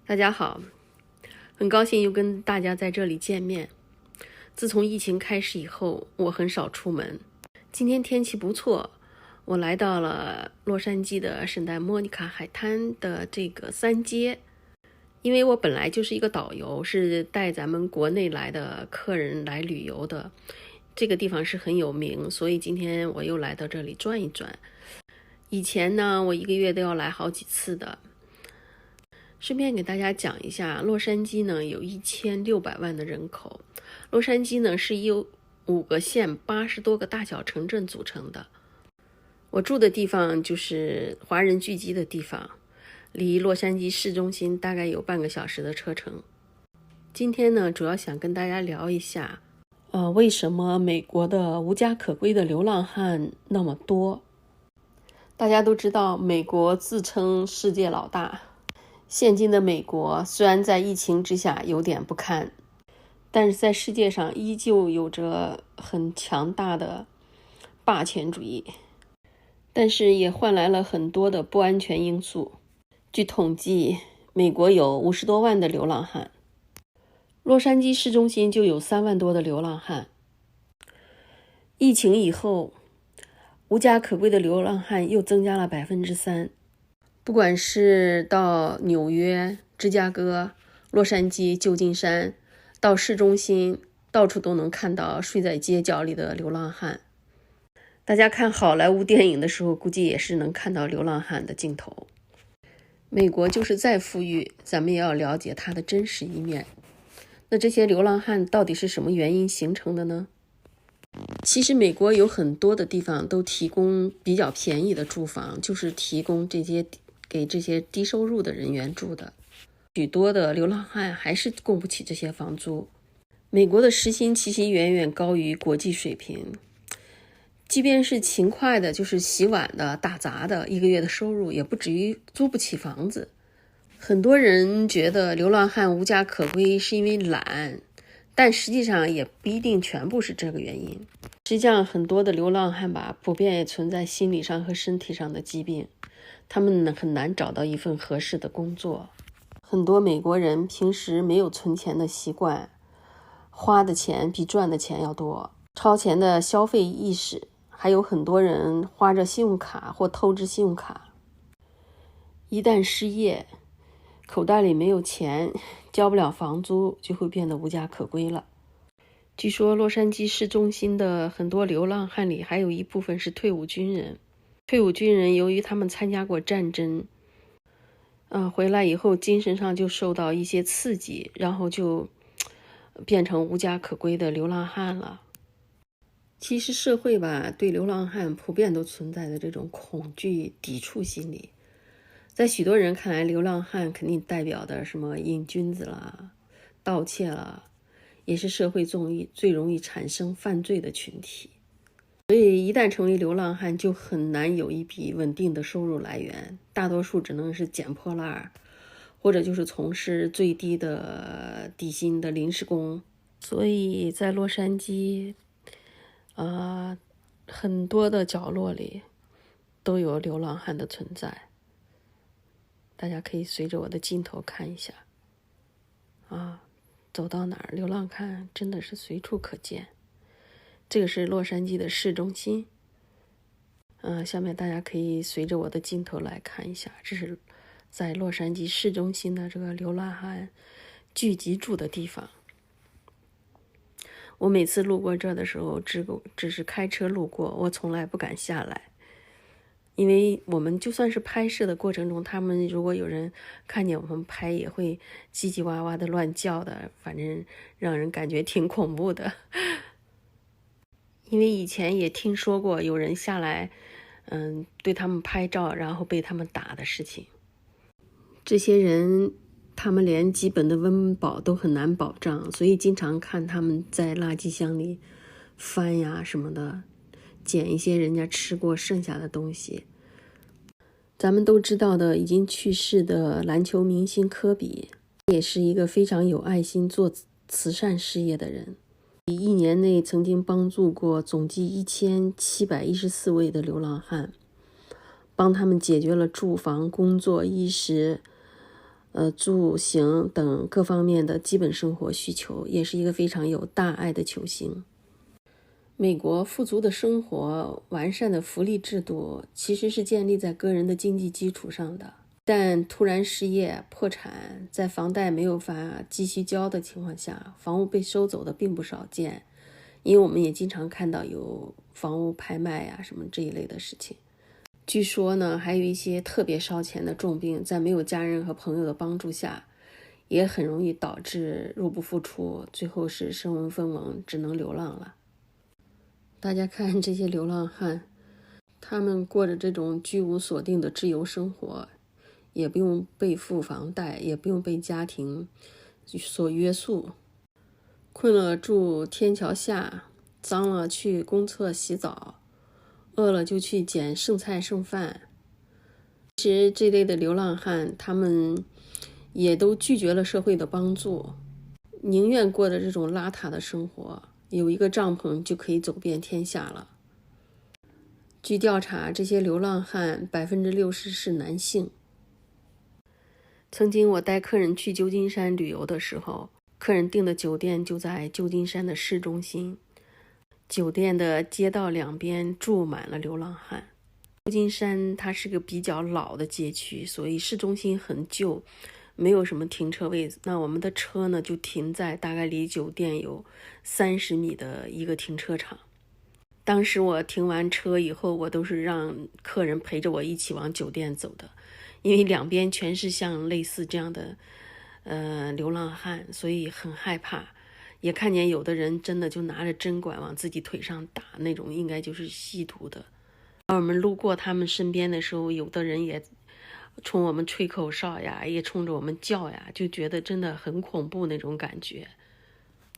大家好，很高兴又跟大家在这里见面。自从疫情开始以后，我很少出门。今天天气不错，我来到了洛杉矶的圣代莫妮卡海滩的这个三街。因为我本来就是一个导游，是带咱们国内来的客人来旅游的，这个地方是很有名，所以今天我又来到这里转一转。以前呢，我一个月都要来好几次的。顺便给大家讲一下，洛杉矶呢有1600万的人口。洛杉矶呢是由5个县、80多个大小城镇组成的。我住的地方就是华人聚集的地方，离洛杉矶市中心大概有半个小时的车程。今天呢，主要想跟大家聊一下，为什么美国的无家可归的流浪汉那么多？大家都知道，美国自称世界老大。现今的美国虽然在疫情之下有点不堪，但是在世界上依旧有着很强大的霸权主义，但是也换来了很多的不安全因素。据统计，美国有50多万的流浪汉，洛杉矶市中心就有3万多的流浪汉。疫情以后，无家可归的流浪汉又增加了3%。不管是到纽约、芝加哥、洛杉矶、旧金山，到市中心，到处都能看到睡在街角里的流浪汉。大家看好莱坞电影的时候，估计也是能看到流浪汉的镜头。美国就是再富裕，咱们也要了解它的真实一面。那这些流浪汉到底是什么原因形成的呢？其实美国有很多的地方都提供比较便宜的住房，就是提供给这些低收入的人员住的。许多的流浪汉还是供不起这些房租。美国的时薪其实远远高于国际水平，即便是勤快的，就是洗碗的、打杂的，一个月的收入也不至于租不起房子。很多人觉得流浪汉无家可归是因为懒，但实际上也不一定全部是这个原因。实际上很多的流浪汉吧，普遍也存在心理上和身体上的疾病，他们很难找到一份合适的工作。很多美国人平时没有存钱的习惯，花的钱比赚的钱要多，超前的消费意识，还有很多人花着信用卡或透支信用卡。一旦失业，口袋里没有钱，交不了房租，就会变得无家可归了。据说洛杉矶市中心的很多流浪汉里，还有一部分是退伍军人。退伍军人由于他们参加过战争，回来以后精神上就受到一些刺激，然后就变成无家可归的流浪汉了。其实社会吧，对流浪汉普遍都存在的这种恐惧、抵触心理。在许多人看来，流浪汉肯定代表的什么瘾君子啦、盗窃啦，也是社会最容易产生犯罪的群体。所以一旦成为流浪汉，就很难有一笔稳定的收入来源，大多数只能是捡破烂，或者就是从事最低的底薪的临时工。所以在洛杉矶很多的角落里都有流浪汉的存在。大家可以随着我的镜头看一下走到哪儿流浪汉真的是随处可见。这个是洛杉矶的市中心，下面大家可以随着我的镜头来看一下，这是在洛杉矶市中心的这个流浪汉聚集住的地方。我每次路过这的时候，只是开车路过，我从来不敢下来，因为我们就算是拍摄的过程中，他们如果有人看见我们拍，也会叽叽哇哇的乱叫的，反正让人感觉挺恐怖的。因为以前也听说过有人下来对他们拍照，然后被他们打的事情。这些人他们连基本的温饱都很难保障，所以经常看他们在垃圾箱里翻呀什么的，捡一些人家吃过剩下的东西。咱们都知道的已经去世的篮球明星科比，也是一个非常有爱心做慈善事业的人。1年内曾经帮助过总计1714位的流浪汉，帮他们解决了住房、工作、衣食，住行等各方面的基本生活需求，也是一个非常有大爱的球星。美国富足的生活、完善的福利制度其实是建立在个人的经济基础上的，但突然失业、破产，在房贷没有法继续交的情况下，房屋被收走的并不少见，因为我们也经常看到有房屋拍卖啊什么这一类的事情。据说呢，还有一些特别烧钱的重病，在没有家人和朋友的帮助下，也很容易导致入不敷出，最后是身无分文，只能流浪了。大家看这些流浪汉，他们过着这种居无所定的自由生活，也不用背负房贷，也不用被家庭所约束，困了住天桥下，脏了去公厕洗澡，饿了就去捡剩菜剩饭。其实这类的流浪汉，他们也都拒绝了社会的帮助，宁愿过着这种邋遢的生活，有一个帐篷就可以走遍天下了。据调查，这些流浪汉60%是男性。曾经我带客人去旧金山旅游的时候，客人订的酒店就在旧金山的市中心，酒店的街道两边住满了流浪汉。旧金山它是个比较老的街区，所以市中心很旧，没有什么停车位。那我们的车呢，就停在大概离酒店有30米的一个停车场。当时我停完车以后，我都是让客人陪着我一起往酒店走的，因为两边全是像类似这样的流浪汉，所以很害怕。也看见有的人真的就拿着针管往自己腿上打，那种应该就是吸毒的。当我们路过他们身边的时候，有的人也冲我们吹口哨呀，也冲着我们叫呀，就觉得真的很恐怖那种感觉。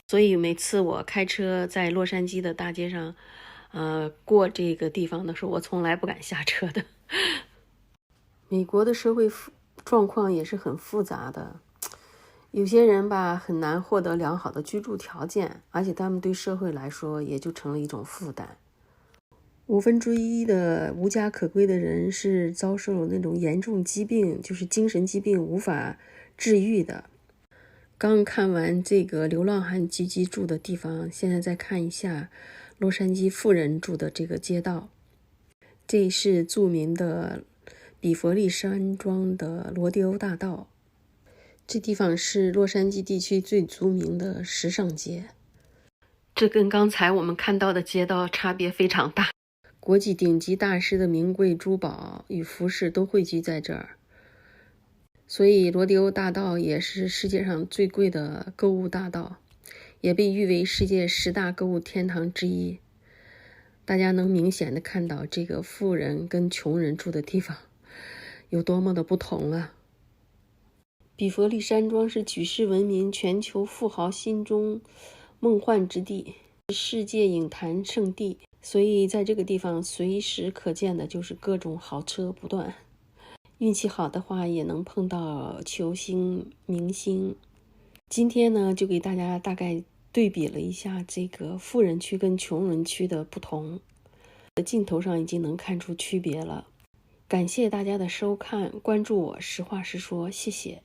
所以每次我开车在洛杉矶的大街上过这个地方的时候，我从来不敢下车的。美国的社会状况也是很复杂的，有些人吧很难获得良好的居住条件，而且他们对社会来说也就成了一种负担。1/5的无家可归的人是遭受了那种严重疾病，就是精神疾病无法治愈的。刚看完这个流浪汉聚集住的地方，现在再看一下洛杉矶富人住的这个街道。这是著名的比佛利山庄的罗迪欧大道，这地方是洛杉矶地区最著名的时尚街。这跟刚才我们看到的街道差别非常大，国际顶级大师的名贵珠宝与服饰都汇聚在这儿，所以罗迪欧大道也是世界上最贵的购物大道，也被誉为世界10大购物天堂之一。大家能明显的看到这个富人跟穷人住的地方有多么的不同啊！比佛利山庄是举世闻名，全球富豪心中梦幻之地，世界影坛圣地，所以在这个地方随时可见的就是各种豪车不断。运气好的话也能碰到球星明星。今天呢，就给大家大概对比了一下这个富人区跟穷人区的不同，镜头上已经能看出区别了。感谢大家的收看，关注我，实话实说，谢谢。